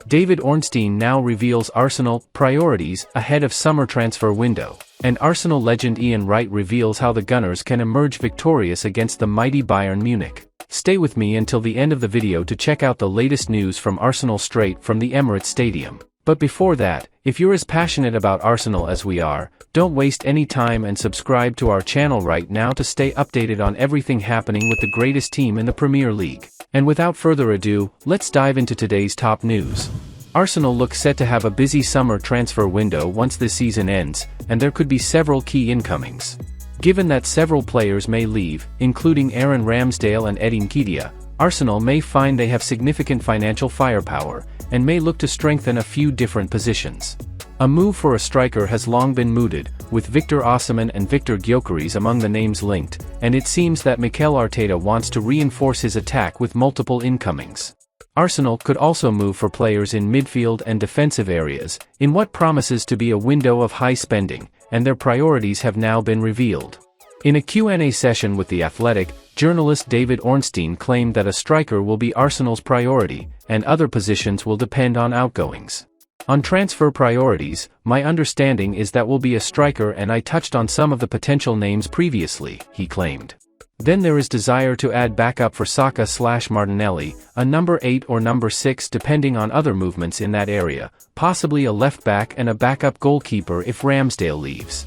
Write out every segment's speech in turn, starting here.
David Ornstein now reveals Arsenal priorities ahead of summer transfer window, and Arsenal legend Ian Wright reveals how the Gunners can emerge victorious against the mighty Bayern Munich. Stay with me until the end of the video to check out the latest news from Arsenal straight from the Emirates Stadium. But before that, if you're as passionate about Arsenal as we are, don't waste any time and subscribe to our channel right now to stay updated on everything happening with the greatest team in the Premier League. And without further ado, let's dive into today's top news. Arsenal look set to have a busy summer transfer window once this season ends, and there could be several key incomings. Given that several players may leave, including Aaron Ramsdale and Nketiah, Arsenal may find they have significant financial firepower, and may look to strengthen a few different positions. A move for a striker has long been mooted, with Viktor Osimhen and Viktor Gyokeres among the names linked, and it seems that Mikel Arteta wants to reinforce his attack with multiple incomings. Arsenal could also move for players in midfield and defensive areas, in what promises to be a window of high spending, and their priorities have now been revealed. In a Q&A session with The Athletic, journalist David Ornstein claimed that a striker will be Arsenal's priority, and other positions will depend on outgoings. On transfer priorities, my understanding is that will be a striker, and I touched on some of the potential names previously, he claimed. Then there is desire to add backup for Saka/Martinelli, a number 8 or number 6 depending on other movements in that area, possibly a left back and a backup goalkeeper if Ramsdale leaves.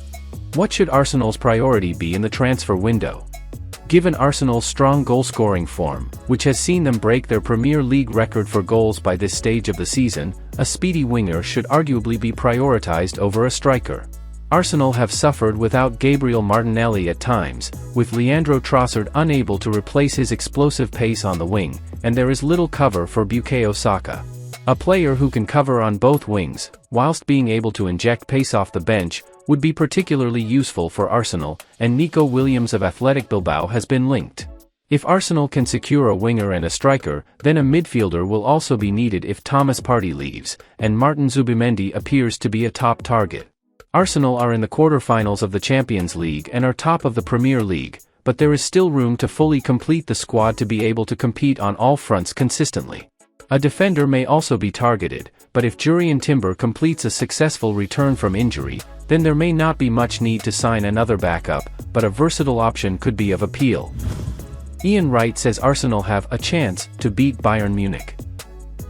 What should Arsenal's priority be in the transfer window? Given Arsenal's strong goal-scoring form, which has seen them break their Premier League record for goals by this stage of the season, a speedy winger should arguably be prioritized over a striker. Arsenal have suffered without Gabriel Martinelli at times, with Leandro Trossard unable to replace his explosive pace on the wing, and there is little cover for Bukayo Saka. A player who can cover on both wings, whilst being able to inject pace off the bench, would be particularly useful for Arsenal, and Nico Williams of Athletic Bilbao has been linked. If Arsenal can secure a winger and a striker, then a midfielder will also be needed if Thomas Partey leaves, and Martin Zubimendi appears to be a top target. Arsenal are in the quarter-finals of the Champions League and are top of the Premier League, but there is still room to fully complete the squad to be able to compete on all fronts consistently. A defender may also be targeted, but if Jurrien Timber completes a successful return from injury, then there may not be much need to sign another backup, but a versatile option could be of appeal. Ian Wright says Arsenal have a chance to beat Bayern Munich.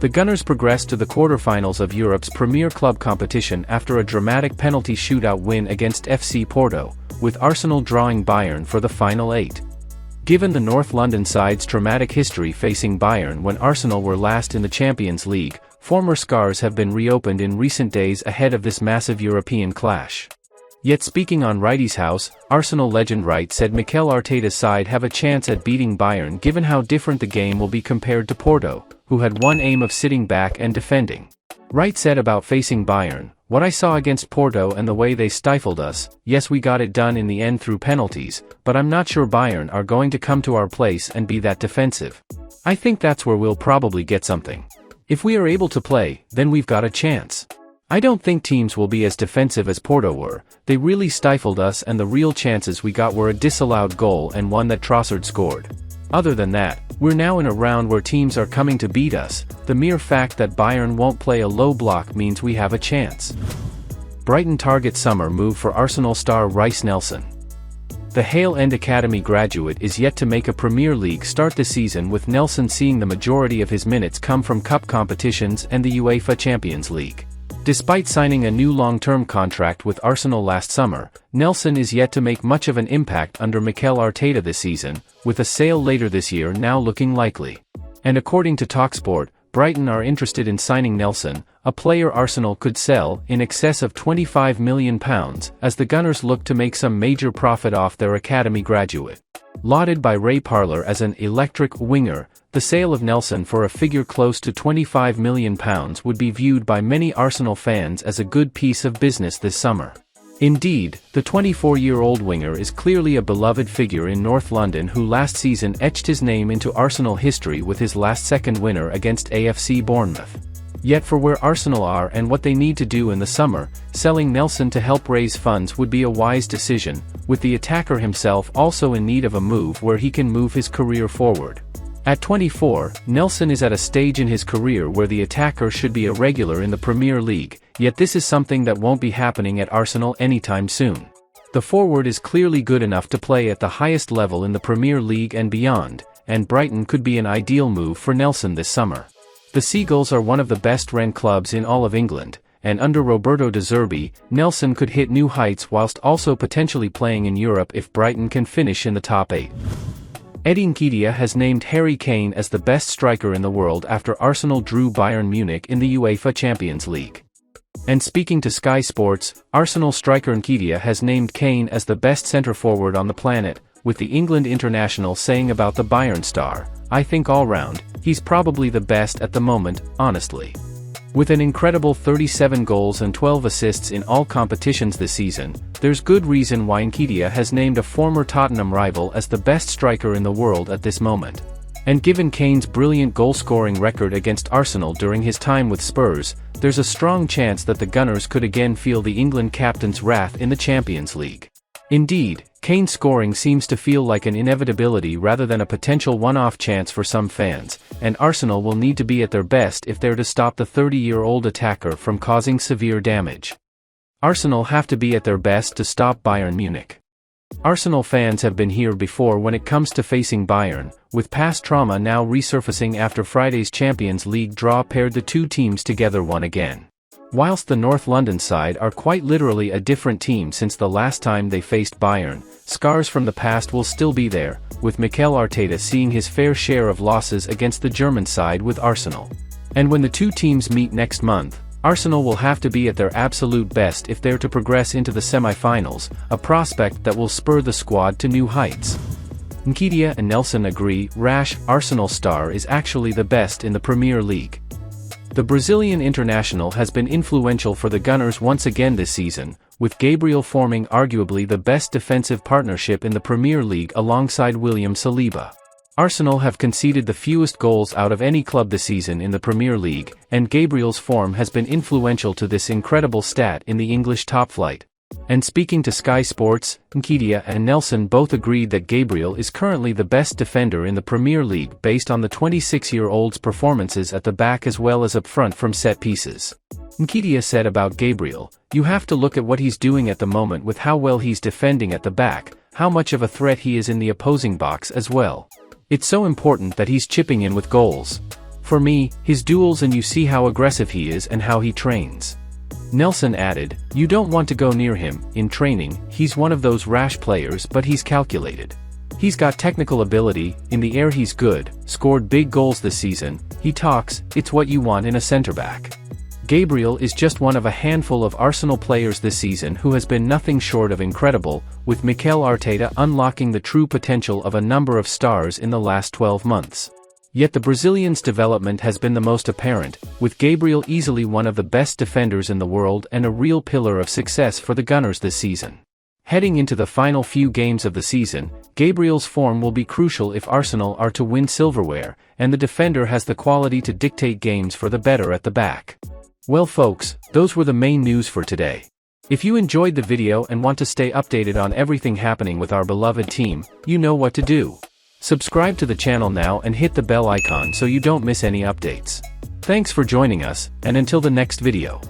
The Gunners progressed to the quarter-finals of Europe's premier club competition after a dramatic penalty shootout win against FC Porto, with Arsenal drawing Bayern for the final 8. Given the North London side's traumatic history facing Bayern when Arsenal were last in the Champions League, former scars have been reopened in recent days ahead of this massive European clash. Yet speaking on Wrighty's house, Arsenal legend Wright said Mikel Arteta's side have a chance at beating Bayern given how different the game will be compared to Porto, who had one aim of sitting back and defending. Wright said about facing Bayern, "What I saw against Porto and the way they stifled us, yes, we got it done in the end through penalties, but I'm not sure Bayern are going to come to our place and be that defensive. I think that's where we'll probably get something. If we are able to play, then we've got a chance. I don't think teams will be as defensive as Porto were. They really stifled us, and the real chances we got were a disallowed goal and one that Trossard scored. Other than that, we're now in a round where teams are coming to beat us. The mere fact that Bayern won't play a low block means we have a chance." Brighton target summer move for Arsenal star Reiss Nelson. The Hale End Academy graduate is yet to make a Premier League start this season, with Nelson seeing the majority of his minutes come from cup competitions and the UEFA Champions League. Despite signing a new long-term contract with Arsenal last summer, Nelson is yet to make much of an impact under Mikel Arteta this season, with a sale later this year now looking likely. And according to TalkSport, Brighton are interested in signing Nelson, a player Arsenal could sell in excess of £25 million, as the Gunners look to make some major profit off their academy graduate. Lauded by Ray Parlour as an electric winger, the sale of Nelson for a figure close to £25 million would be viewed by many Arsenal fans as a good piece of business this summer. Indeed, the 24-year-old winger is clearly a beloved figure in North London who last season etched his name into Arsenal history with his last second winner against AFC Bournemouth. Yet for where Arsenal are and what they need to do in the summer, selling Nelson to help raise funds would be a wise decision, with the attacker himself also in need of a move where he can move his career forward. At 24, Nelson is at a stage in his career where the attacker should be a regular in the Premier League, yet this is something that won't be happening at Arsenal anytime soon. The forward is clearly good enough to play at the highest level in the Premier League and beyond, and Brighton could be an ideal move for Nelson this summer. The Seagulls are one of the best-run clubs in all of England, and under Roberto De Zerbi, Nelson could hit new heights whilst also potentially playing in Europe if Brighton can finish in the top 8. Eddie Nketiah has named Harry Kane as the best striker in the world after Arsenal drew Bayern Munich in the UEFA Champions League. And speaking to Sky Sports, Arsenal striker Nketiah has named Kane as the best centre-forward on the planet, with the England international saying about the Bayern star, "I think all round, he's probably the best at the moment, honestly." With an incredible 37 goals and 12 assists in all competitions this season, there's good reason why Nketiah has named a former Tottenham rival as the best striker in the world at this moment. And given Kane's brilliant goal-scoring record against Arsenal during his time with Spurs, there's a strong chance that the Gunners could again feel the England captain's wrath in the Champions League. Indeed, Kane's scoring seems to feel like an inevitability rather than a potential one-off chance for some fans, and Arsenal will need to be at their best if they're to stop the 30-year-old attacker from causing severe damage. Arsenal have to be at their best to stop Bayern Munich. Arsenal fans have been here before when it comes to facing Bayern, with past trauma now resurfacing after Friday's Champions League draw paired the two teams together once again. Whilst the North London side are quite literally a different team since the last time they faced Bayern, scars from the past will still be there, with Mikel Arteta seeing his fair share of losses against the German side with Arsenal. And when the two teams meet next month, Arsenal will have to be at their absolute best if they're to progress into the semi-finals, a prospect that will spur the squad to new heights. Nketiah and Nelson agree, Arsenal star is actually the best in the Premier League. The Brazilian international has been influential for the Gunners once again this season, with Gabriel forming arguably the best defensive partnership in the Premier League alongside William Saliba. Arsenal have conceded the fewest goals out of any club this season in the Premier League, and Gabriel's form has been influential to this incredible stat in the English top flight. And speaking to Sky Sports, Nketiah and Nelson both agreed that Gabriel is currently the best defender in the Premier League based on the 26-year-old's performances at the back as well as up front from set pieces. Nketiah said about Gabriel, "You have to look at what he's doing at the moment with how well he's defending at the back, how much of a threat he is in the opposing box as well. It's so important that he's chipping in with goals. For me, his duels, and you see how aggressive he is and how he trains." Nelson added, "You don't want to go near him. In training, he's one of those rash players, but he's calculated. He's got technical ability, in the air he's good, scored big goals this season, he talks, it's what you want in a centre-back." Gabriel is just one of a handful of Arsenal players this season who has been nothing short of incredible, with Mikel Arteta unlocking the true potential of a number of stars in the last 12 months. Yet the Brazilian's development has been the most apparent, with Gabriel easily one of the best defenders in the world and a real pillar of success for the Gunners this season. Heading into the final few games of the season, Gabriel's form will be crucial if Arsenal are to win silverware, and the defender has the quality to dictate games for the better at the back. Well folks, those were the main news for today. If you enjoyed the video and want to stay updated on everything happening with our beloved team, you know what to do. Subscribe to the channel now and hit the bell icon so you don't miss any updates. Thanks for joining us, and until the next video.